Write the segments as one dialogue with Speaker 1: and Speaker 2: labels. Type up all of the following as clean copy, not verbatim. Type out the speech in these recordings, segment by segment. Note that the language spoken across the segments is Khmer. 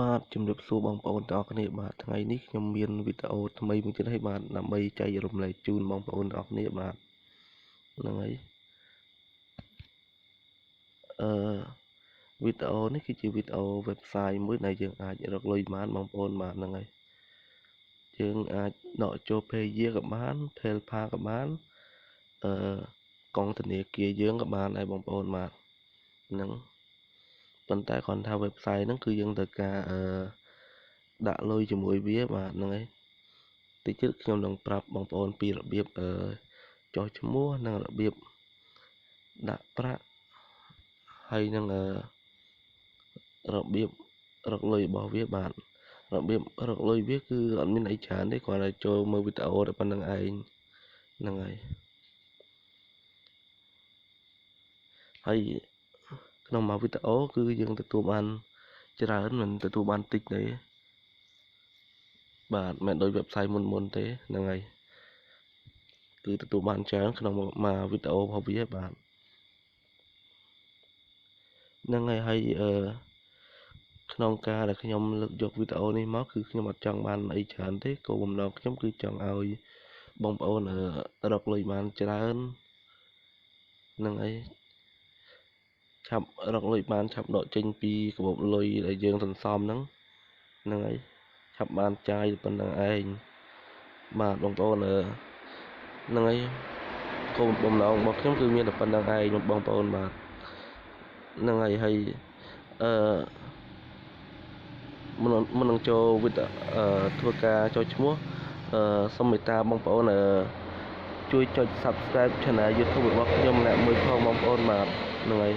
Speaker 1: បាទជំរាបសួរបងប្អូនទាំងអស់គ្នាបាទថ្ងៃនេះខ្ញុំមានវីដេអូថ្មីមួយទៀតឲ្យបាទដើម្បីចែករំលែកជូនបងប្អូនទាំងអស់គ្នាបាទហ្នឹងហើយវីដេអូនេះគឺជាវីដេអូ website មួយដែលយើងអាចរកលុយបានបងប្អូនបាទហ្នឹងហើយយើងអាចដកចូល page ក៏បាន PayPal ក៏បានកងធនាគារយើងក៏បានដែរបងប្អូនបាទហ្នឹងប៉ុន្តែគ្រាន់ថា website ហ្នឹងគឺយើងត្រូវការដាក់លុយជាមួយវាបាទហ្នឹងហើយតិចទៀតខ្ញុំនឹងប្រាប់បងប្អូនពីរបៀបចុះឈ្មោះនិងរបៀបដាក់ប្រាក់ហើយនឹងរបៀបរកលុយរបស់វាបាទរបៀបរកលុយវាគឺអត់មានអីច្រើនទេគ្រាន់តែចូលមើលវីដេអូតែប៉ុណ្្នឹងឯងហ្នឹងហើយក្នុងមួយវីដេអូគឺយើងទទួលបានច្រើនមិនទទួលបានតិចទេបាទមិនដូច website មុនទេហ្នឹងហើយគឺទទួលបានច្រើនក្នុងមួយវីដេអូរបស់វាបាទហ្នឹងហើយក្នុងការដែលខ្ញុំលើកយកវីដេអូនេះមកគឺខ្ញុំអត់ចង់បានអីច្រើនទេគោលបំណងខ្ញុំគឺចង់ឲ្យបងប្អូនរកលុយបានច្រើនហ្នឹងហើយឆាប់រកលុយបានឆាប់ដកចេញពីកាបូបលុយដែលយើងសន្សំហ្នឹងហើយឆាប់បានចាយប៉ុណ្្នឹងឯងបាទបងប្អូនហ្នឹងហើយគោលបំណងរបស់ខ្ញុំគឺមានតែប៉ុណ្្នឹងឯងបងប្អូនបាទហ្នឹងហើយមុននឹងចូលវីដេអូធ្វើការចុះឈ្មោះសូមមេត្តាបងប្អូនជួយចុច Subscribe Channel YouTube របស់ខ្ញុំម្នាក់មួយផងបងប្អូនបាទហ្នឹងហើយ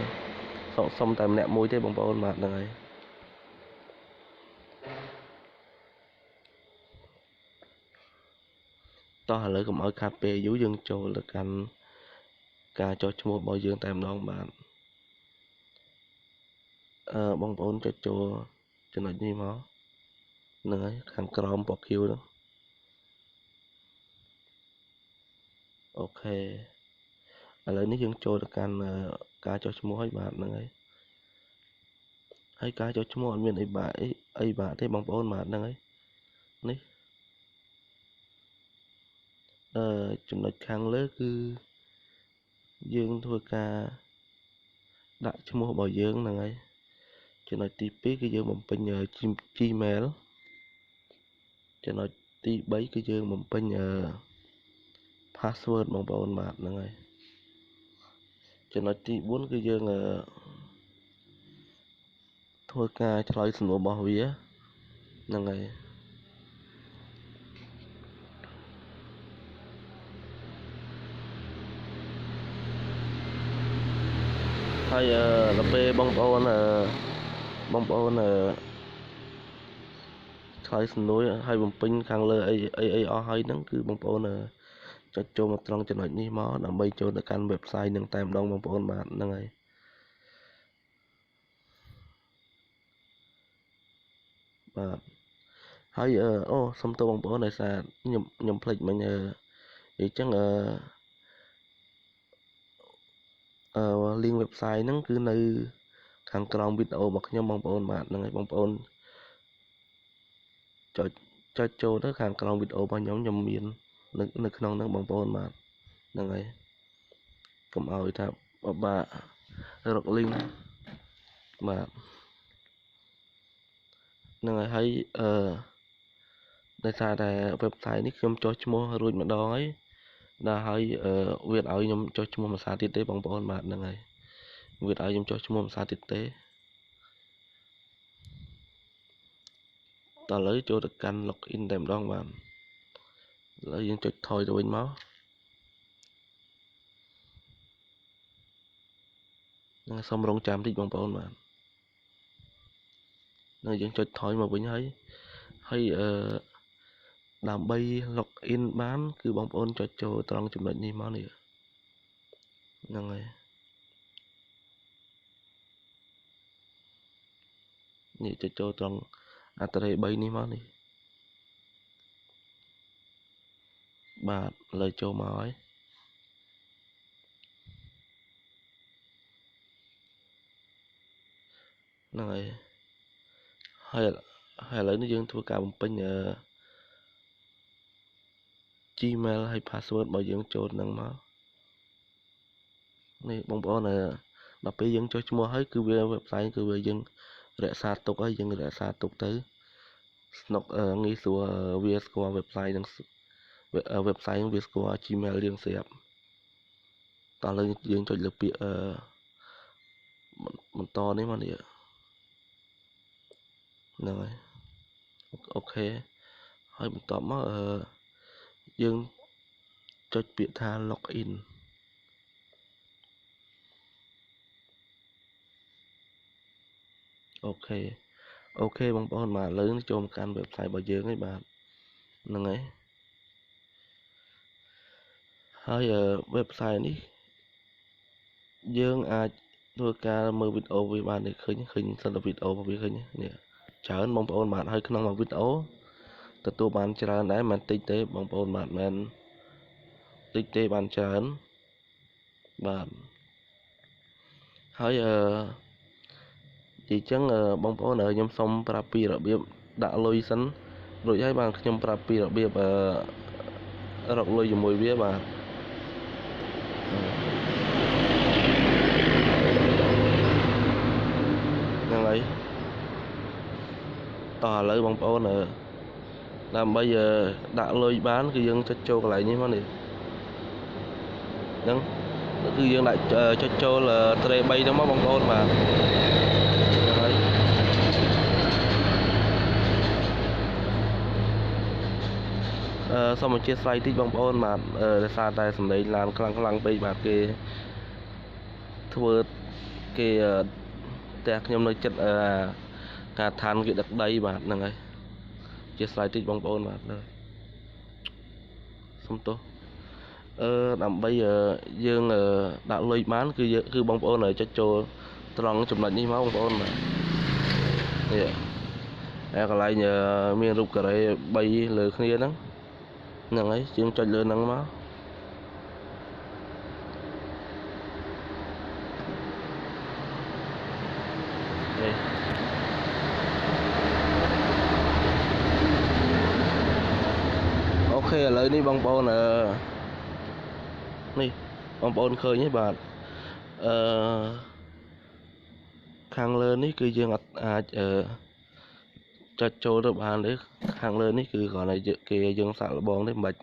Speaker 1: សុំតែម្នាក់មួយទេបងប្អូនបាទហ្នឹងហើយតោះឥឡូវកុំឲ្យខាត់ពេលយូរយើងចូលទៅកាន់ការចុះឈ្មោះរបស់យើងតែម្ដងបាទបងប្អូនចុចចូលចំណុចនេះមកហ្នឹងហើយខាងក្រោមពណ៌ខៀវហ្នឹងអូខេឥឡូវនេះយើងចូលទៅកាន់ការចុះឈ្មោះហើយបាទហ្នឹងហើយការចុះឈ្មោះអត់មានអីបាទទេបងប្អូនបាទហ្នឹងហើយនេះចំណុចខាងលើគឺយើងធ្វើការដាក់ឈ្មោះរបស់យើងហ្នឹងហើយចំណុចទី2គឺយើងបំពេញ Gmail ចំណុចទី3គឺយើងបំពេញpassword បងប្អូនបាទហ្នឹងហើយចំណុចទី4គឺយើងធ្វើការឆ្លើយសំណួររបស់វាហ្នឹងហើយដល់ពេលបងប្អូនឆ្លើយសំណួរហើយបំពេញខាងលើអីអស់ហើយហ្នឹងគឺបងប្អូនចុចចូលមកត្រង់ចំណុចនេះមកដើម្បីចូលទៅកាន់ website នឹងតែម្ដងបងប្អូនបាទហ្នឹងហើយបាទហើយសុំទោសបងប្អូនដោយសារខ្ញុំភ្លេចមិញអញ្ចឹងlink website ហ្នឹងគឺនៅខាងក្រោមវីដេអូរបស់ខ្ញុំបងប្អូនបាទហ្នឹងហើយបងប្អូនចុចចូលទៅខាងក្រោមវីដេអូរបស់ខ្ញុំមាននៅក្នុងហ្នឹងបងប្អូនបាទហ្នឹងហើយកុំឲ្យថាបបាក់រក link បាទហ្នឹងហើយដោយសារតែ website នេះខ្ញុំចុះឈ្មោះរួចម្ដងហើយដល់ហើយវាឲ្យខ្ញុំចុះឈ្មោះមួយសារទៀតទេបងប្អូនបាទហ្នឹងហើយវាឲ្យខ្ញុំចុះឈ្មោះមួយសារទៀតទេតឥឡូវចូលទៅកាន់ login តែម្ដងបាទឥឡូវយើងចុចថយទៅវិញមកនឹងសូមរងចាំតិចបងប្អូនបាទនឹងយើងចុចថយមកវិញហើយដើម្បី login បានគឺបងប្អូនចុចចូលត្រង់ចំណុចនេះមកនេះហ្នឹងហើយនេះចុចចូលត្រង់អត្តរេ3នេះមកនេះបាទឥឡូវចូលមកហើយហ្នឹងហើយ ហើយឥឡូវនេះយើងធ្វើការបំពេញGmail ហើយ password របស់យើងចូលនឹងមកនេះបងប្អូនដល់ពេលយើងចុះឈ្មោះហើយគឺវា website គឺវាយើងរក្សាទុកហើយយើងរក្សាទុកទៅស្នុកងាយស្រួលវាស្គាល់ website នឹង website វាស្គាល់ Gmail យើងស្រាប់តោះលើយើងចុចលើពាក្យបន្តនេះមកនេះហ្នឹងហើយអូខេហើយបន្ទាប់មកយើងចុចពាក្យថា login អូខេបងប្អូនបាទឥឡូវចូលមកកាន់ website របស់យើងហើយបាទហ្នឹងហើយwebsite នេះយើងអាចធ្វើការមើលវីដេអូវាបានឃើញសិនតែវីដេអូរបស់វាឃើញនេះច្រើនបងប្អូនបាទហើយក្នុងមួយវីដេអូទទួលបានច្រើនដែរមិនតិចទេបងប្អូនបាទមិនតិចទេបានច្រើនបាទហើយនិយាយចឹងបងប្អូនខ្ញុំសូមប្រាប់ពីរបៀបដាក់លុយសិនរួចហើយបាទខ្ញុំប្រាប់ពីរបៀបរកលុយជាមួយវាបាទហ្នឹងហើយតោះឥឡូវបងប្អូនដើម្បីដាក់លុយបានគឺយើងចុចចូលកន្លែងនេះមកនេះហ្នឹងគឺយើងដាក់ចុចចូលត្រេ3ហ្នឹងមកបងប្អូនបាទហើយសូមអធិស្ឋានតិចបងប្អូនបាទដោយសារតែសម្លេងឡានខ្លាំងពេកបាទគេធ្វើគេផ្ទះខ្ញុំនៅចិត្តកាឋានគេដឹកដីបាទហ្នឹងហើយអធិស្ឋានតិចបងប្អូនបាទសុំទោសដើម្បីយើងដាក់លុយបានគឺបងប្អូនចុចចូលត្រង់ចំណុចនេះមកបងប្អូនបាទនេះហើយកន្លែងមានរូបការ៉េ3លើគ្នាហ្នឹងហើយយើងចុចលើហ្នឹងមកនេះអូខេឥឡូវនេះបងប្អូននេះបងប្អូនឃើញទេបាទខាងលើនេះគឺយើងអាចចុចចូលទៅបានទេខាងលើនេះគឺគ្រាន់តែគេយើងសាក់លបងទេមិនបាច់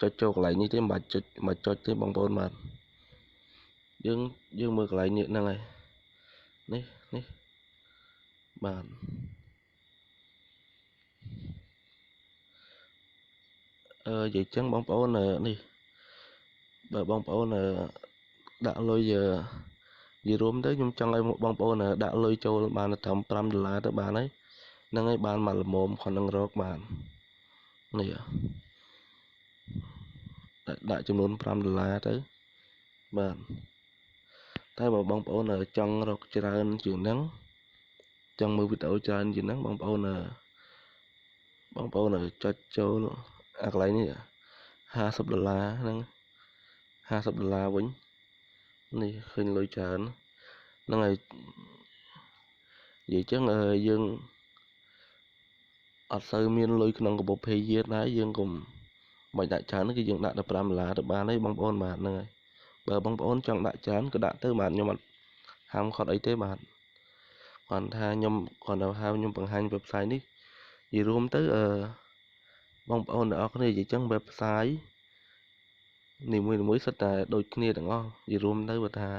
Speaker 1: ចុចចូលកន្លែងនេះទេមិនបាច់ចុចទេបងប្អូនបាទយើងមើលកន្លែងនេះហ្នឹងហើយនេះបាទនិយាយចឹងបងប្អូននេះបើបងប្អូនដាក់លុយនិយាយរួមទៅខ្ញុំចង់ឲ្យបងប្អូនដាក់លុយចូលបានត្រឹម$5ទៅបានហើយហ្នឹងហើយបានមកល្មមគាត់នឹងរកបាននេះដាក់ចំនួន$5ទៅបាទតែបើបងប្អូនចង់រកច្រើនជាងហ្នឹងចង់មើលវីដេអូច្រើនជាងហ្នឹងបងប្អូនចុចចូលអាកន្លែងនេះ$50ហ្នឹង$50វិញនេះឃើញលុយច្រើនហ្នឹងហើយនិយាយចឹងយើងអត់សូវមានលុយក្នុងកាបូបភេយាដែរយើងកុំបាច់ដាក់ច្រើនគឺយើងដាក់តែ$5ទៅបានហើយបងប្អូនបាទហ្នឹងហើយបើបងប្អូនចង់ដាក់ច្រើនក៏ដាក់ទៅបាទខ្ញុំអត់ហាមឃាត់អីទេបាទគាត់ថាខ្ញុំបង្ហាញ website នេះនិយាយរួមទៅបងប្អូនទាំងអស់គ្នានិយាយចឹង website នីមួយសុទ្ធតែដូចគ្នាទាំងអស់និយាយរួមទៅបើថា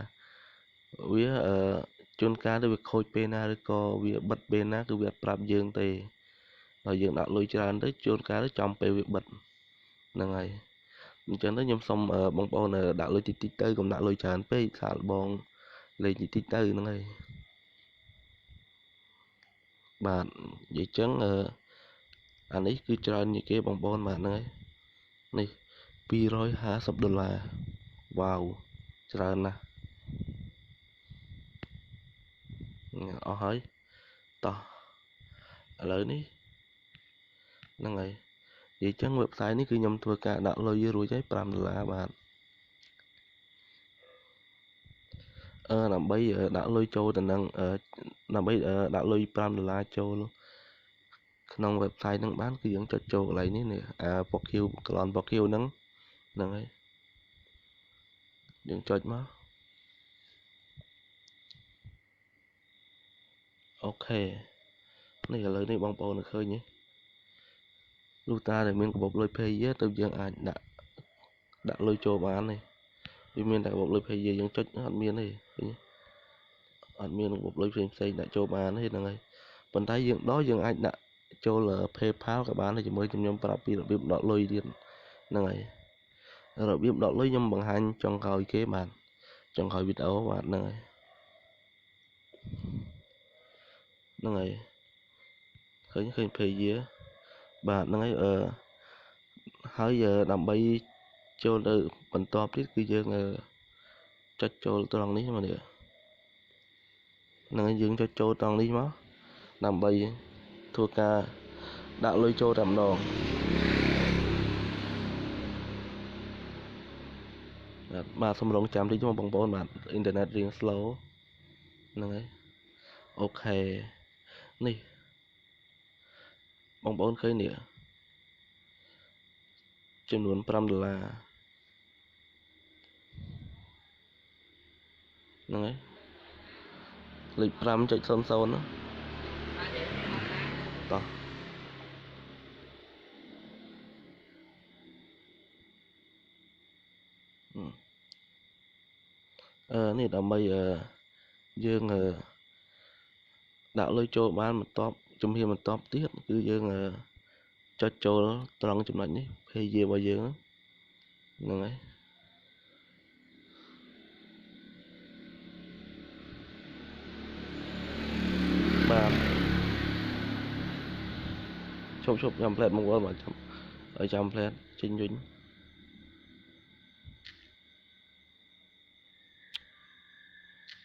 Speaker 1: វាជួនកាលទៅវាខូចពេលណាឬក៏វាបិទពេលណាគឺវាអត់ប្រាប់យើងទេដល់យើងដាក់លុយច្រើនទៅជួនកាលទៅចំពេលវាបិទហ្នឹងហើយអញ្ចឹងទៅខ្ញុំសុំបងប្អូនដាក់លុយតិចទៅកុំដាក់លុយច្រើនពេកសាកល្បងលេងតិចទៅហ្នឹងហើយបាទនិយាយចឹងអានេះគឺច្រើនជាងគេបងប្អូនបាទហ្នឹងហើយនេះ$250វ៉ាវច្រើនណាស់អស់ហើយតោះឥឡូវនេះហ្នឹងហើយនិយាយចឹង website នេះគឺខ្ញុំធ្វើការដាក់លុយរួចហើយ$5បាទដើម្បីដាក់លុយចូលទៅនឹងដើម្បីដាក់លុយ$5ចូល ក្នុង website ហ្នឹងបានគឺយើងចុចចូលកន្លែងនេះនេះពណ៌ខៀវក្លនពណ៌ខៀវហ្នឹងហើយយើងចុចមកអូខេនេះឥឡូវនេះបងប្អូនឃើញទេលុះតាដែលមានកាបូបលុយ Pay ទៅយើងអាចដាក់លុយចូលបានទេវាមានតែកាបូបលុយ Pay យើងចុចអត់មានទេឃើញអត់មានកាបូបលុយផ្សេងដាក់ចូលបានទេហ្នឹងហើយប៉ុន្តែយើងអាចដាក់ចូល PayPal ក៏បានដែរជាមួយខ្ញុំប្រាប់ពីរបៀបដកលុយទៀតហ្នឹងហើយរបៀបដកលុយខ្ញុំបង្ហាញចុងក្រោយគេបាទចុងក្រោយវីដេអូបាទហ្នឹងហើយឃើញ Pay បាទហ្នឹងហើយហើយដើម្បីចូលទៅបន្ទាប់ទៀតគឺយើងចុចចូលត្រង់នេះមកនេះហ្នឹងហើយយើងចុចចូលត្រង់នេះមកដើម្បីធ្វើការដាក់លុយចូលតែម្ដងបាទសូមរងចាំតិចមកបងប្អូនបាទអ៊ីនធឺណិតរៀង slow ហ្នឹងហើយអូខេនេះបងប្អូនឃើញនេះចំនួន$5ហ្នឹងហើយលេខ 5.00 ហ្នឹងតោះនេះដើម្បីយើងដាក់លុយចូលបានជំហានបន្ទាប់ទៀតគឺយើងចុចចូលត្រង់ចំណុចនេះ Pay របស់យើងហ្នឹងហើយបាទឈប់ចាំផ្លែតមកវិញបាទចាំផ្លែតចេញវិញ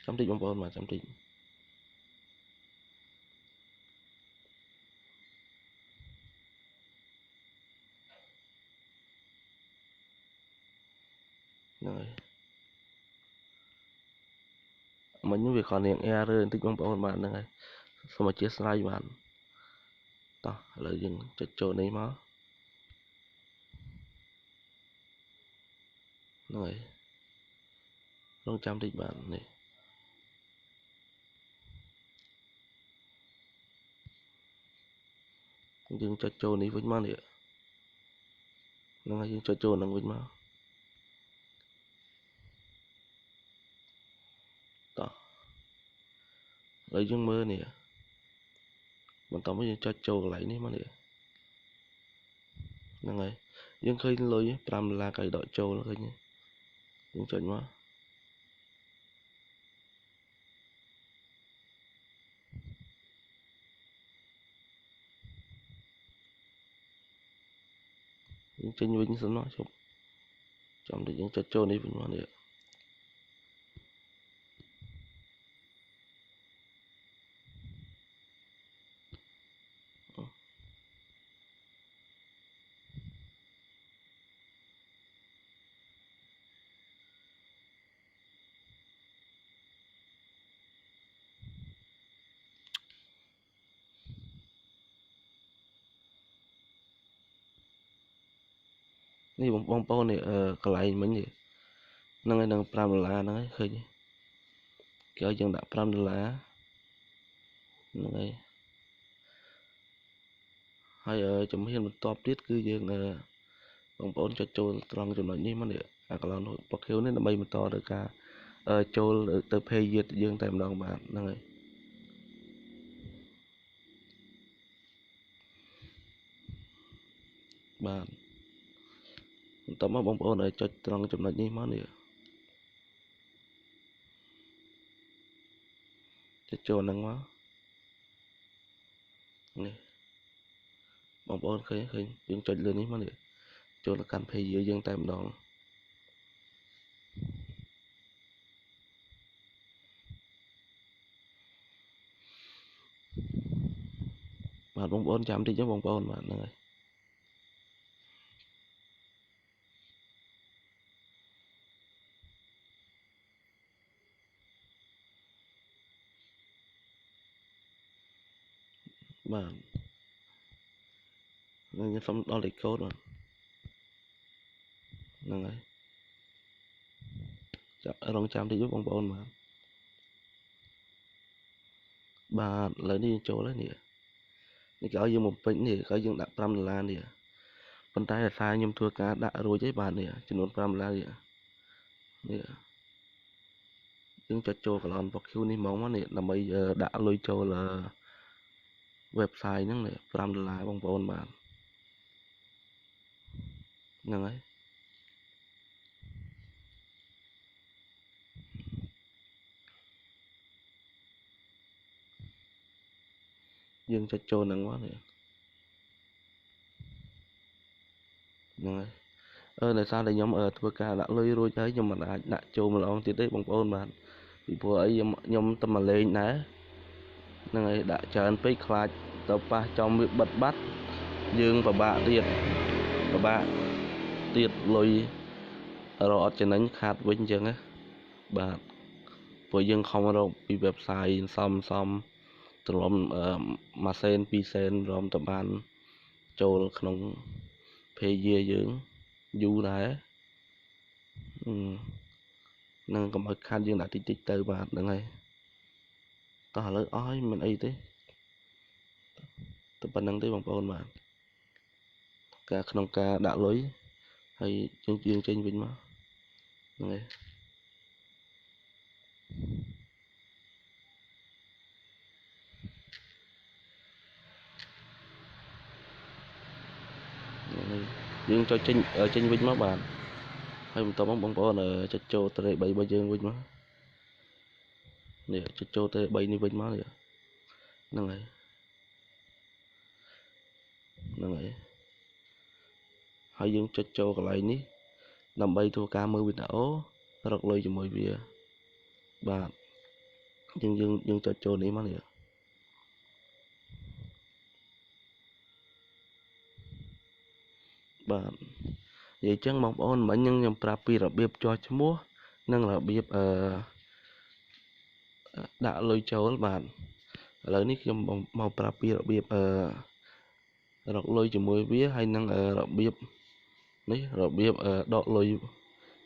Speaker 1: ចាំតិចបងប្អូនបាទចាំតិចហ្នឹងហើយមិញវាខនរៀង error បន្តិចបងប្អូនបាទហ្នឹងហើយសូមអធិស្ឋានបាទតោះឥឡូវយើងចុចចូលនេះមកហ្នឹងហើយរងចាំតិចបាទនេះយើងចុចចូលនេះវិញមកនេះហ្នឹងហើយយើងចុចចូលហ្នឹងវិញមកតោះឥឡូវយើងមើលនេះបន្តមកយើងចុចចូលកន្លែងនេះមកនេះហ្នឹងហើយយើងឃើញលុយ$5កៅដកចូលឃើញយើងចុចមកយើងចេញវិញសិនមកជប់ចាំតិចយើងចុចចូលនេះវិញមកនេះនេះបងប្អូននេះកន្លែងមិញនេះហ្នឹងហើយនឹង$5ហ្នឹងហើយឃើញគេឲ្យយើងដាក់$5ហ្នឹងហើយជំហានបន្ទាប់ទៀតគឺយើងបងប្អូនចុចចូលត្រង់ចំណុចនេះមកនេះកន្លងពណ៌ខៀវនេះដើម្បីបន្តទៅការចូលទៅ Pay យើងតែម្ដងបាទហ្នឹងហើយបាទបន្តមកបងប្អូនចុចត្រង់ចំណុចនេះមកនេះចុចចូលហ្នឹងមកនេះបងប្អូនឃើញយើងចុចលើនេះមកនេះចូលទៅកាន់ Pay យើងតែម្ដងបាទបងប្អូនចាំតិចបងប្អូនបាទហ្នឹងហើយបាទ ខ្ញុំសុំដល់លេខកូដបាទហ្នឹងហើយរងចាំតិចបងប្អូនបាទឥឡូវនេះចូលហើយនេះគេឲ្យយើងបំពេញនេះគេឲ្យយើងដាក់$5នេះប៉ុន្តែដោយសារខ្ញុំធ្វើការដាក់រួចហើយបាទនេះចំនួន$5នេះយើងចុចចូល column box Q នេះហ្មងនេះដើម្បីដាក់លុយចូល website ហ្នឹងនេះ$5បងប្អូនបាទហ្នឹងហើយយើងចុចចូលហ្នឹងមកនេះហ្នឹងហើយដោយសារតែខ្ញុំធ្វើការដាក់លុយរួចហើយខ្ញុំមិនអាចដាក់ចូលម្ដងទៀតទេបងប្អូនបាទពីព្រោះអីខ្ញុំតែមកលេងដែរហ្នឹងហើយដាក់ច្រើនពេកខ្លាចទៅប៉ះចំវាបិទបាត់យើងពិបាកទៀតលុយរកអត់ចំណេញខាតវិញអញ្ចឹងណាបាទព្រោះយើងខំរកពី website សំទ្រាំ1សេន2សេនរំតបានចូលក្នុង page យើងយូរដែរនឹងកុំឲ្យខាត់យើងដាក់តិចទៅបាទហ្នឹងហើយតោះឥឡូវអស់ហើយមិនអីទេតែប៉ុណ្្នឹងទេបងប្អូនបាទការក្នុងការដាក់លុយហើយយើងចេញវិញមកហ្នឹងហើយយើងចុចចេញវិញមកបាទហើយបន្តមកបងប្អូនចុចចូលត្រេ3របស់យើងវិញមកនេះចុចចូលត្រេ3នេះវិញមកនេះហ្នឹងហើយយើងចុចចូលកន្លែងនេះដើម្បីធ្វើការមើលវីដេអូរកលុយជាមួយវាបាទយើងចុចចូលនេះមកនេះបាទនិយាយចឹងបងប្អូនមិញខ្ញុំប្រាប់ពីរបៀបចោះឈ្មោះនិងរបៀបដាក់លុយចូលបាទឥឡូវនេះខ្ញុំមកប្រាប់ពីរបៀបរកលុយជាមួយវាហើយនឹងរបៀបដកលុយ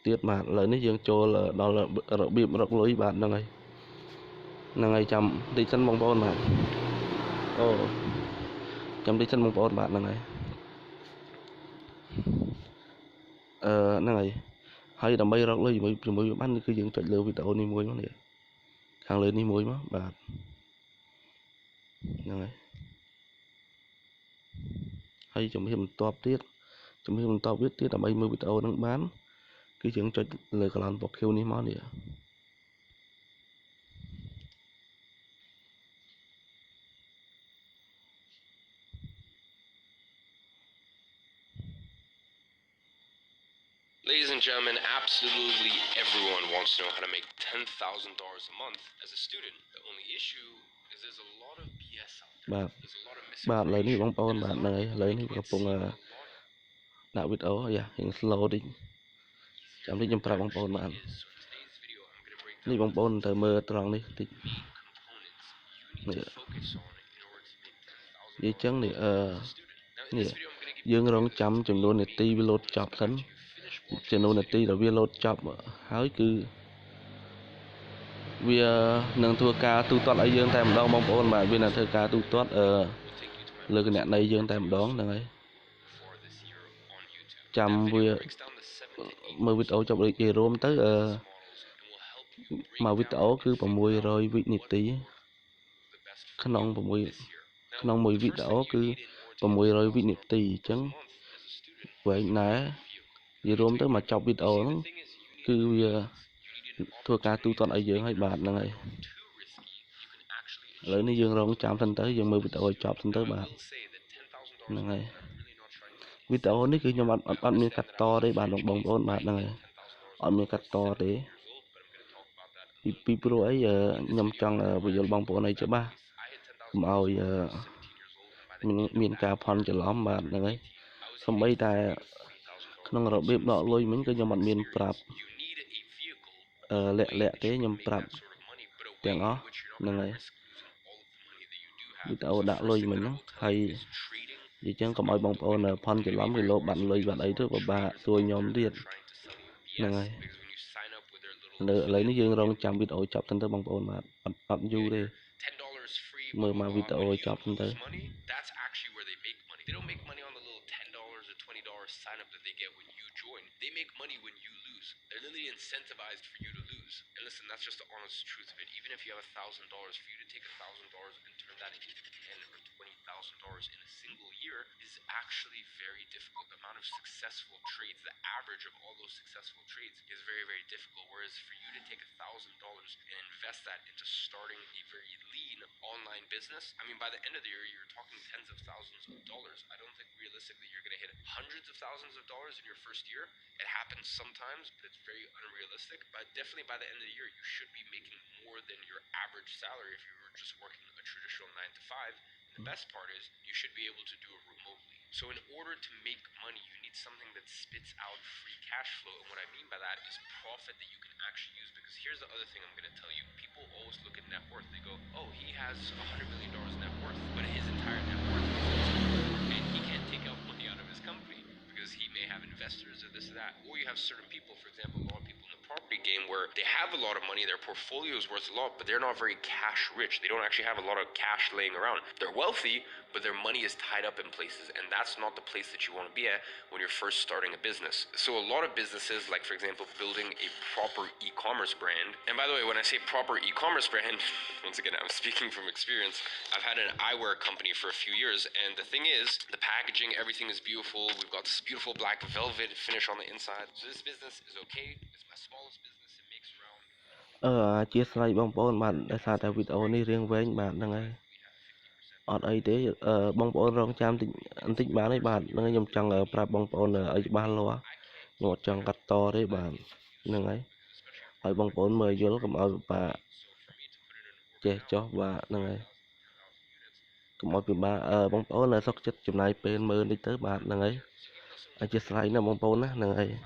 Speaker 1: ទៀតបាទឥឡូវនេះយើងចូលដល់របៀបរកលុយបាទហ្នឹងហើយចាំតិចសិនបងប្អូនបាទចាំតិចសិនបងប្អូនបាទហ្នឹងហើយហ្នឹងហើយដើម្បីរកលុយជាមួយបានគឺយើងចុចលើវីដេអូនេះមួយមកនេះខាងលើនេះមួយមកបាទហ្នឹងហើយជំរាបបន្តទៀតដើម្បីមើលវីដេអូហ្នឹងបានគឺយើងចុចលើ column box Q នេះមកនេះ
Speaker 2: Ladies and gentlemen, absolutely everyone wants to know how to make $10,000 a month as a student. The only issue is there's a lot of BS out there. There's a lot of misinformation.
Speaker 1: បាទឥឡូវនេះបងប្អូនបាទហ្នឹងហើយឥឡូវនេះកំពុងដាក់វីដេអូយ៉ាង slow តិចចាំតិចខ្ញុំប្រាប់បងប្អូនបាទនេះបងប្អូនទៅមើលត្រង់នេះតិចនេះនិយាយចឹងនេះនេះយើងរងចាំចំនួននាទីវាលោតចប់សិនចំនួននាទីដែលវាលោតចប់ហើយគឺវានឹងធ្វើការទូទាត់ឲ្យយើងតែម្ដងបងប្អូនបាទវានឹងធ្វើការទូទាត់លើគណនីយើងតែម្ដងហ្នឹងហើយចាំវាមើលវីដេអូចប់ដូចគេរួមទៅមកវីដេអូគឺ600វិនាទីក្នុងមួយវីដេអូគឺ600វិនាទីអញ្ចឹងវែងណាស់និយាយរួមទៅមកចប់វីដេអូហ្នឹងគឺវាធ្វើការទូទាត់ឲ្យយើងហើយបាទហ្នឹងហើយឥឡូវនេះយើងរងចាំសិនទៅយើងមើលវីដេអូឲ្យចប់សិនទៅបាទហ្នឹងហើយវីដេអូនេះគឺខ្ញុំអត់មានកាត់តទេបាទបងប្អូនបាទហ្នឹងហើយអត់មានកាត់តទេពីព្រោះអីខ្ញុំចង់បញ្យល់បងប្អូនឲ្យច្បាស់កុំឲ្យមានការផន់ច្រឡំបាទហ្នឹងហើយសូម្បីតែក្នុងរបៀបដកលុយមិញក៏ខ្ញុំអត់មានប្រាប់លាក់ទេខ្ញុំប្រាប់ទាំងអស់ហ្នឹងហើយវីដេអូដាក់លុយមិញហ្នឹងហើយ Vậy chứ không ai bong ôn là phân chỉ lắm thì lô bạn lười bạn ấy thôi và bà tôi nhóm tiền là ngày lấy nó dương rong trăm video chọc thân tới bong ôn mà ập du đi mơ mà video chọc thân tới
Speaker 2: that's actually where they make money. They don't make money on the little $10 or $20 sign up that they get when you join. They make money when you lose. They're literally incentivized for you to lose. And listen, that's just the honest truth of it. Even if you have $1,000, for you to take $1,000 and turn that into $10,000 or $20,000 in a single year is actually very difficult. The amount of successful trades, the average of all those successful trades is very, very difficult. Whereas for you to take $1,000 and invest that into starting a very lean online business, I mean, by the end of the year, you're talking tens of thousands of dollars. I don't think realistically you're going to hit hundreds of thousands of dollars in your first year. It happens sometimes, but it's very unrealistic. But definitely by the end of the year, you should be making more than your average salary if you were just working a traditional 9 to 5. And the best part is you should be able to do it remotely. So in order to make money, you need something that spits out free cash flow. And what I mean by that is profit that you can actually use. Because here's the other thing I'm going to tell you. People always look at net worth. They go, oh, he has $100 million net worth, but his entire net worth is and he can't take out money out of his company because he may have investors or this or that. Or you have certain people, for example, a lot of people in the property game where they have a lot of money, their portfolio is worth a lot, but they're not very cash rich. They don't actually have a lot of cash laying around. They're wealthy, but their money is tied up in places, and that's not the place that you want to be at when you're first starting a business. So a lot of businesses, like for example, building a proper e-commerce brand, and by the way, when I say proper e-commerce brand, once again, I'm speaking from experience. I've had an eyewear company for a few years, and the thing is, the packaging, everything is beautiful. We've got this beautiful black velvet finish on the inside. So this business is okay. It's my smallest business. It makes around
Speaker 1: chia sẻ bong ôn bạn để sao tại video này riêng với bạn đang ngày ở đây thế bong ôn rong trăm anh tích bán đấy bạn đang nhầm chẳng ở pra bong ôn ở ba lo một chẳng cắt to đấy bạn đang ấy ở bong ôn mời vô cầm ở bà che cho và đang ấy cầm ở bà bong ôn là sốc chất chùm này bên mơ đi tới bạn đang ấy anh chia sẻ nó bong ôn á đang ấy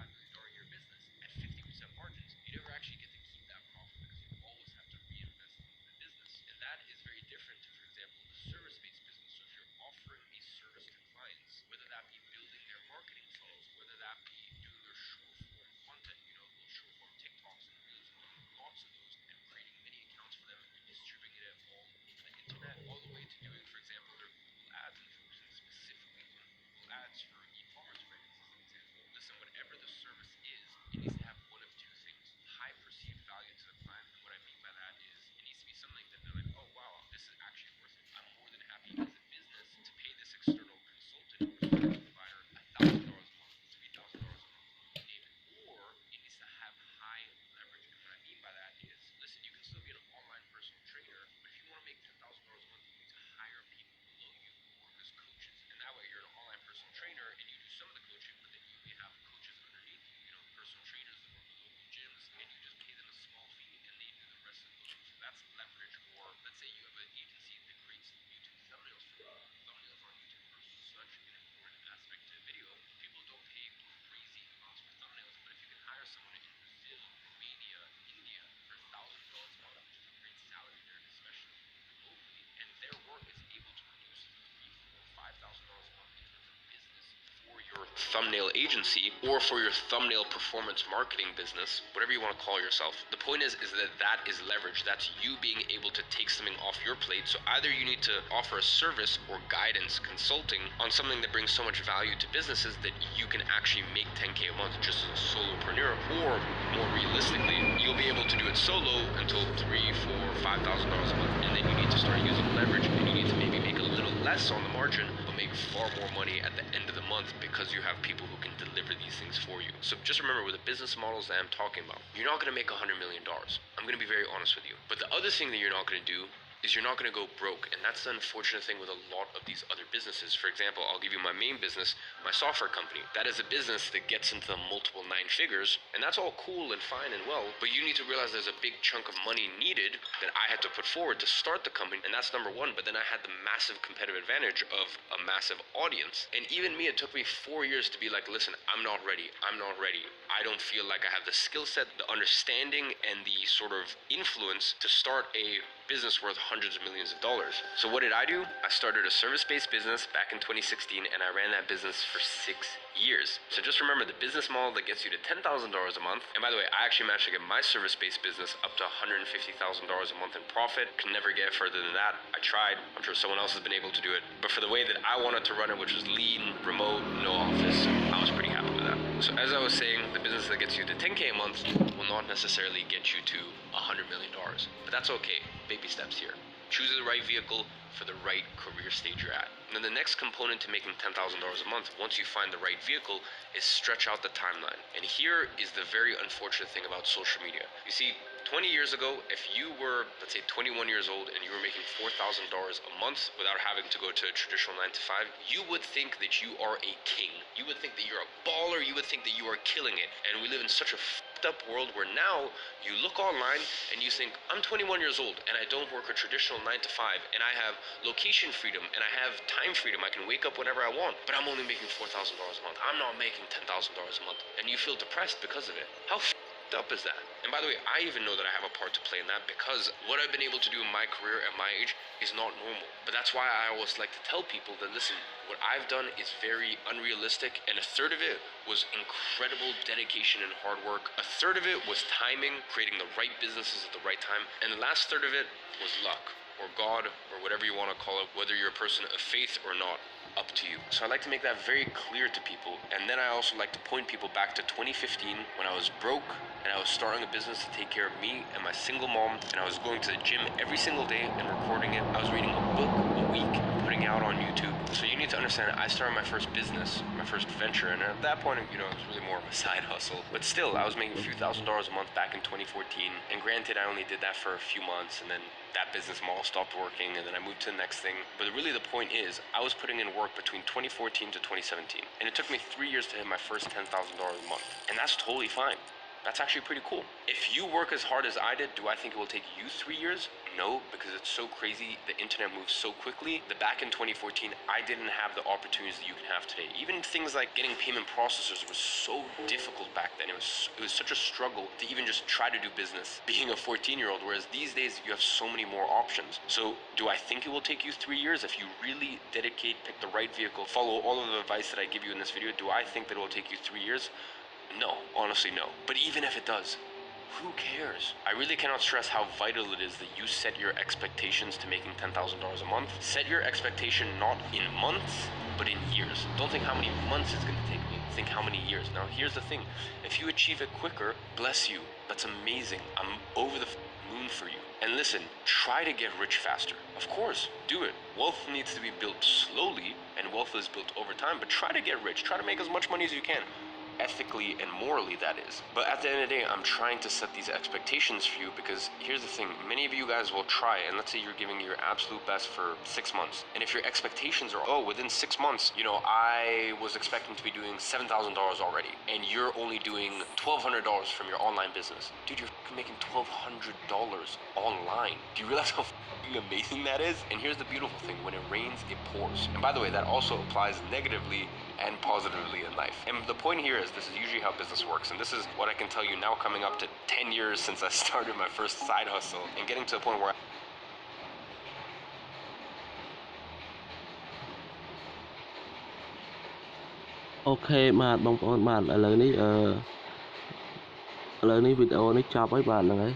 Speaker 3: thumbnail agency or for your thumbnail performance marketing business, whatever you want to call yourself. The point is that is leverage. That's you being able to take something off your plate. So either you need to offer a service or guidance consulting on something that brings so much value to businesses that you can actually make 10K a month just as a solopreneur, or more realistically, you'll be able to do it solo until $3,000, $4,000, $5,000 a month, and then you need to start using leverage, and you need to maybe make a little less on the margin, but make far more money at the end of the month because you have people who can deliver these things for you. So just remember, with the business models that I'm talking about, you're not going to make $100 million. I'm going to be very honest with you. But the other thing that you're not going to do is you're not going to go broke. And that's the unfortunate thing with a lot of these other businesses. For example, I'll give you my main business, my software company. That is a business that gets into the multiple 9 figures, and that's all cool and fine and well, but you need to realize there's a big chunk of money needed that I had to put forward to start the company, and that's number one. But then I had the massive competitive advantage of a massive audience. And even me, it took me 4 years to be like, listen, I'm not ready. I don't feel like I have the skill set, the understanding, and the sort of influence to start a business worth hundreds of millions of dollars. So what did I do? I started a service-based business back in 2016, and I ran that business for 6 years. So just remember the business model that gets you to $10,000 a month. And by the way, I actually managed to get my service-based business up to $150,000 a month in profit. Can never get further than that. I tried. I'm sure someone else has been able to do it. But for the way that I wanted to run it, which was lean, remote, no office, I was pretty happy with that. So as I was saying, the business that gets you to 10K a month will not necessarily get you to $100 million. But that's okay. Baby steps here. Choose the right vehicle for the right career stage you're at. And then the next component to making $10,000 a month, once you find the right vehicle, is stretch out the timeline. And here is the very unfortunate thing about social media. You see, 20 years ago, if you were, let's say, 21 years old and you were making $4,000 a month without having to go to a traditional 9 to 5, you would think that you are a king. You would think that you're a baller. You would think that you are killing it. And we live in such a up world where now you look online and you think, I'm 21 years old and I don't work a traditional 9 to 5 and I have location freedom and I have time freedom. I can wake up whenever I want, but I'm only making $4,000 a month. I'm not making $10,000 a month, and you feel depressed because of it. How up is that? And by the way, I even know that I have a part to play in that, because what I've been able to do in my career at my age is not normal. But that's why I always like to tell people that, listen, what I've done is very unrealistic, and a third of it was incredible dedication and hard work. A third of it was timing, creating the right businesses at the right time, and the last third of it was luck, or God, or whatever you want to call it, whether you're a person of faith or not. Up to you. So I like to make that very clear to people. And then I also like to point people back to 2015 when I was broke and I was starting a business to take care of me and my single mom, and I was going to the gym every single day and recording it. I was reading a book a week and putting it out on YouTube. So you need to understand, I started my first business, my first venture, and at that point, it was really more of a side hustle. But still, I was making a few $1,000s a month back in 2014. And granted, I only did that for a few months, and then that business model stopped working, and then I moved to the next thing. But really the point is, I was putting in work between 2014 to 2017, and it took me 3 years to hit my first $10,000 a month, and that's totally fine. That's actually pretty cool. If you work as hard as I did, do I think it will take you 3 years? No, because it's so crazy. The internet moves so quickly that back in 2014, I didn't have the opportunities that you can have today. Even things like getting payment processors was so difficult back then. It was such a struggle to even just try to do business being a 14-year-old, whereas these days you have so many more options. So do I think it will take you 3 years? If you really dedicate, pick the right vehicle, follow all of the advice that I give you in this video, do I think that it will take you 3 years? No, honestly no. But even if it does, who cares? I really cannot stress how vital it is that you set your expectations to making $10,000 a month. Set your expectation not in months, but in years. Don't think how many months it's going to take me. Think how many years. Now here's the thing. If you achieve it quicker, bless you. That's amazing. I'm over the moon for you. And listen, try to get rich faster. Of course, do it. Wealth needs to be built slowly, and wealth is built over time, but try to get rich. Try to make as much money as you can. Ethically and morally, that is. But at the end of the day, I'm trying to set these expectations for you, because here's the thing. Many of you guys will try, and let's say you're giving your absolute best for 6 months. And if your expectations are, oh, within 6 months, I was expecting to be doing $7,000 already, and you're only doing $1,200 from your online business. Dude, you're making $1,200 online. Do you realize how amazing that is? And here's the beautiful thing. When it rains, it pours. And by the way, that also applies negatively and positively in life. And the point here is, this is usually how business works, and this is what I can tell you now, coming up to 10 years since I started my first side hustle and getting to a point where
Speaker 1: Okay បាទបងប្អូនបាទឥឡូវនេះវីដេអូនេះចប់ហើយបាទហ្នឹងហើយ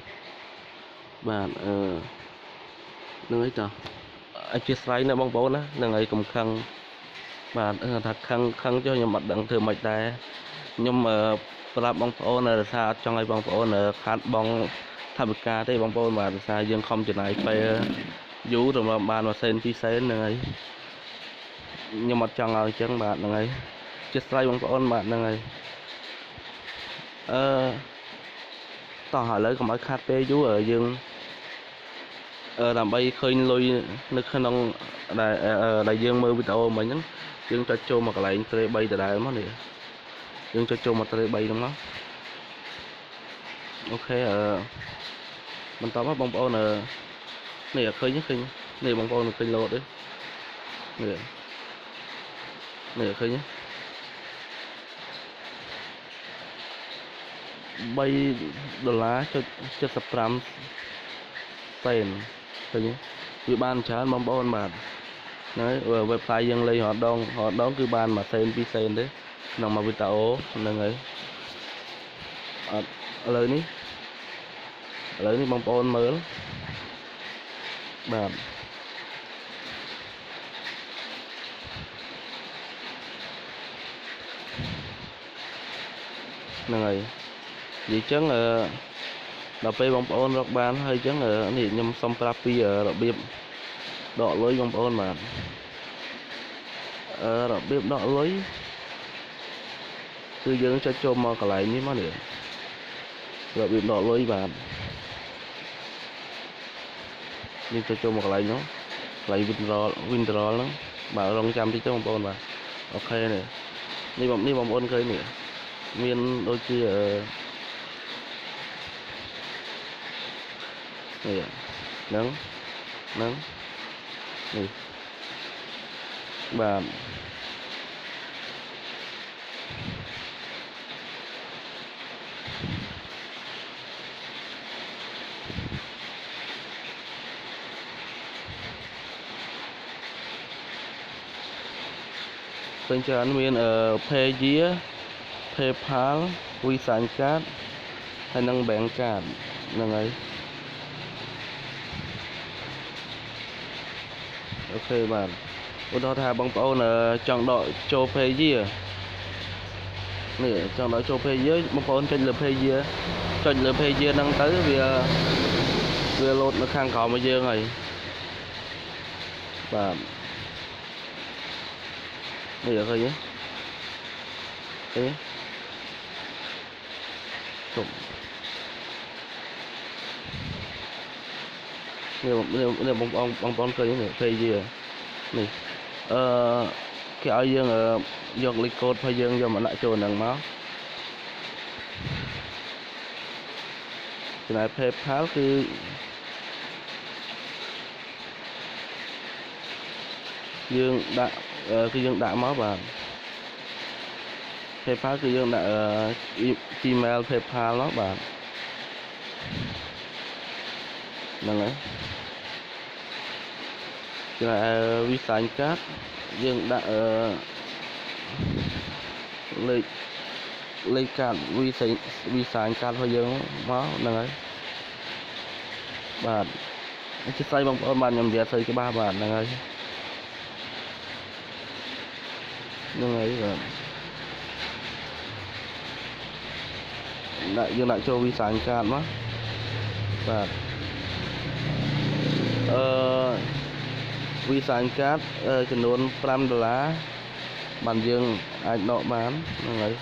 Speaker 1: បាទហ្នឹងហើយតោះអធិស្ឋានណាបងប្អូនណាហ្នឹងហើយកុំខឹងបាទថាខឹងចុះខ្ញុំអត់ដឹងធ្វើម៉េចដែរខ្ញុំប្រាប់បងប្អូនរសារអត់ចង់ឲ្យបងប្អូនខាត់បងថវិកាទេបងប្អូនបាទរសារយើងខំចំណាយពេលយូរទៅបាន1សេន2សេនហ្នឹងហើយខ្ញុំអត់ចង់ឲ្យអញ្ចឹងបាទហ្នឹងហើយជាស្រ័យបងប្អូនបាទហ្នឹងហើយតោះឥឡូវកុំឲ្យខាត់ពេលយូរយើងដើម្បីឃើញលុយនៅក្នុងដែលយើងមើលវីដេអូមិញហ្នឹងយើងចុចចូលមកកន្លែងត្រេ3ដដែលមកនេះយើងចុចចូលមកត្រេ3ហ្នឹងមកអូខេបន្តមកបងប្អូននេះឃើញនេះបងប្អូនឃើញឡូតទេនេះឃើញ$3.75សេន ឃើញវាបានច្រើនបងប្អូនបាទហ្នឹងហើយ website យើងលេងរហដងគឺបាន1សេន2សេនទេក្នុងមួយវីដេអូហ្នឹងហើយអត់ឥឡូវនេះបងប្អូនមើលបាទហ្នឹងហើយនិយាយចឹងដល់ពេលបងប្អូនរកបានហើយចឹងនេះខ្ញុំសុំប្រាប់ពីរបៀបដកលុយបងប្អូនបាទរបៀបដកលុយគឺយើងចុចចូលមកកន្លែងនេះមកនេះរបៀបដកលុយបាទយើងចុចចូលមកកន្លែងនោះកន្លែង withdrawal ហ្នឹងបាទរងចាំតិចទៅបងប្អូនបាទអូខេនេះបងប្អូនឃើញនេះមានដូចជានេះហ្នឹងនេះបាទពេញច្រើនមាន Payeer PayPal Visa Card ហើយនិង Bank Card ហ្នឹងហើយអូខេបាទឧទាហរណ៍ថាបងប្អូនចង់ដកចូល Payeer នេះចង់ដកចូល Payeer បងប្អូនចុចលើ Payeer ហ្នឹងទៅវាលោតនៅខាងក្រោមរបស់យើងហើយបាទនេះឃើញទេជុំនេះបងប្អូនឃើញនេះ Payeer នេះគេឲ្យយើងយកលេខកូដរបស់យើងយកមកដាក់ចូលហ្នឹងមកចំណែក PayPal គឺយើងដាក់មកបាទ PayPal គឺយើងដាក់Gmail PayPal នោះបាទហ្នឹងហើយចំណែកVisa Card យើងដាក់លេខកាត Visa Card របស់យើងមកហ្នឹងហើយបាទអញ្ចឹងស្អីបងប្អូនបានខ្ញុំនិយាយស្អីច្បាស់បាទហ្នឹងហើយបាទយើងដាក់ចូល Visa Card មកបាទVisa Card ចំនួន$5បានយើងអាចដកបានហ្នឹងហើយ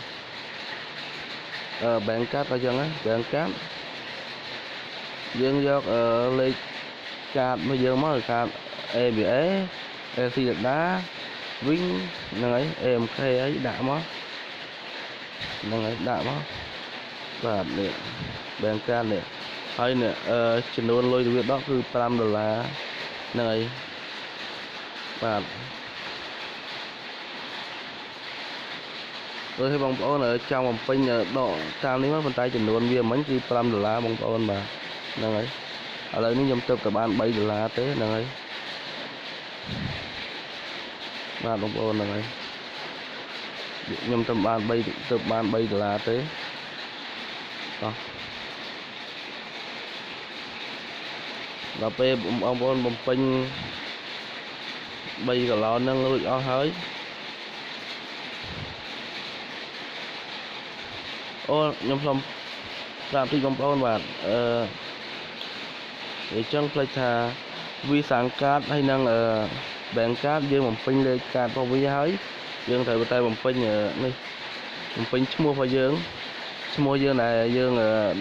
Speaker 1: Bank Card ក៏ចឹងដែរ Bank Card យើងយកលេខកាតមកយើងមកកាត ABA LC ដាវិញហ្នឹងហើយ AMK អីដាក់មកហ្នឹងហើយដាក់មកបាទនេះ Bank Card នេះហើយនេះចំនួនលុយវាដកគឺ$5ហ្នឹងហើយបាទដោយឲ្យបងប្អូនចង់បំពេញដកតាមនេះមកប៉ុន្តែចំនួនវាមិញគឺ$5បងប្អូនបាទហ្នឹងហើយឥឡូវនេះខ្ញុំទៅតែបាន$3ទេហ្នឹងហើយបាទបងប្អូនហ្នឹងហើយខ្ញុំទៅបាន$3ទេតោះដល់ពេលបងប្អូនបំពេញ3កន្លងហ្នឹងរួចអស់ហើយខ្ញុំសូមប្រាប់តិចបងប្អូនបាទអញ្ចឹងផ្លេចថា Visa Card ហើយនិងBank Card យើងបំពេញលេខកាតរបស់វាហើយយើងត្រូវតែបំពេញនេះបំពេញឈ្មោះរបស់យើងដែលយើង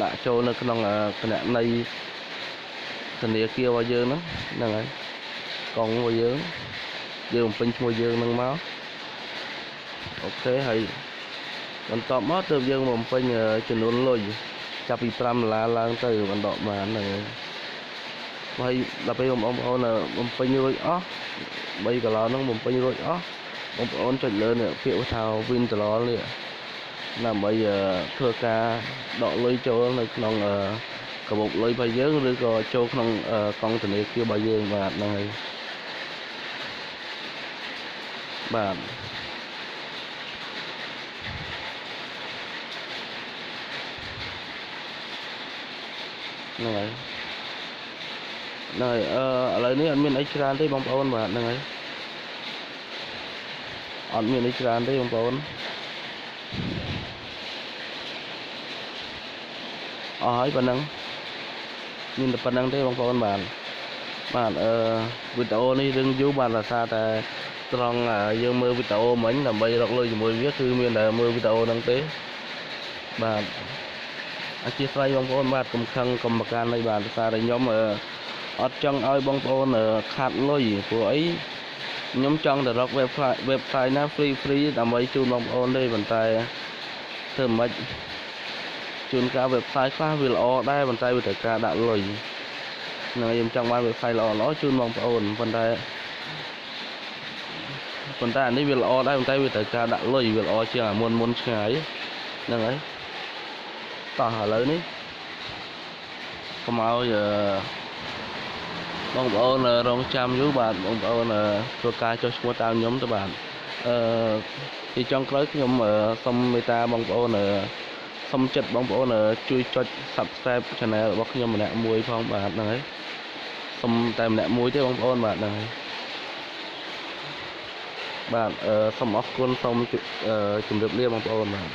Speaker 1: ដាក់ចូលនៅក្នុងគណនីធនាគាររបស់យើងហ្នឹងហើយកងរបស់យើងបំពេញឈ្មោះយើងហ្នឹងមកអូខេហើយបន្ទាប់មកទើបយើងបំពេញចំនួនលុយចាប់ពី$5ឡើងទៅបន្តបានហ្នឹងហើយដល់ពេលបងប្អូនបំពេញរួចអស់3កន្លងហ្នឹងបំពេញរួចអស់បងប្អូនចុចលើនេះពាក្យថា withdraw នេះដើម្បីធ្វើការដកលុយចូលនៅក្នុង កាបូបលុយរបស់យើងឬក៏ចូលក្នុងកងធនាគាររបស់យើងបាទហ្នឹងហើយបាទហ្នឹងហើយឥឡូវនេះអត់មានអីច្រើនទេបងប្អូនបាទហ្នឹងហើយអត់មានអីច្រើនទេបងប្អូនអស់ហើយប៉ុណ្ណឹងមានតែប៉ុណ្ណឹងទេបងប្អូនបាទវីដេអូនេះរឿងយូរបាទដោយសារតែត្រង់យើងមើលវីដេអូមិញដើម្បីរកលុយជាមួយវាគឺមានតែមើលវីដេអូហ្នឹងទេបាទអធិស្ឋានបងប្អូនបាទកុំខឹងកុំប្រកាន់អីបាទដោយសារតែខ្ញុំអត់ចង់ឲ្យបងប្អូនខាត់លុយព្រោះអីខ្ញុំចង់ទៅរក website ណា free ដើម្បីជូនបងប្អូនទេប៉ុន្តែធ្វើមិនជួនកាល website ខ្លះវាល្អដែរប៉ុន្តែវាត្រូវការដាក់លុយហ្នឹងខ្ញុំចង់បាន website ល្អជូនបងប្អូនប៉ុន្តែអានេះវាល្អដែរប៉ុន្តែវាត្រូវការដាក់លុយវាល្អជាងអាមុនឆ្ងាយហ្នឹងហើយតោះឥឡូវនេះកុំឲ្យបងប្អូនរងចាំយូរបាទបងប្អូនធ្វើការចុះឈ្មោះតាមខ្ញុំទៅបាទទីចុងក្រោយខ្ញុំសូមមេត្តាបងប្អូនសូមចិត្តបងប្អូនជួយចុច Subscribe Channel របស់ខ្ញុំម្នាក់មួយផងបាទហ្នឹងហើយសូមតែម្នាក់មួយទេបងប្អូនបាទហ្នឹងហើយបាទសូមអរគុណសូមជម្រាបលាបងប្អូនបាទ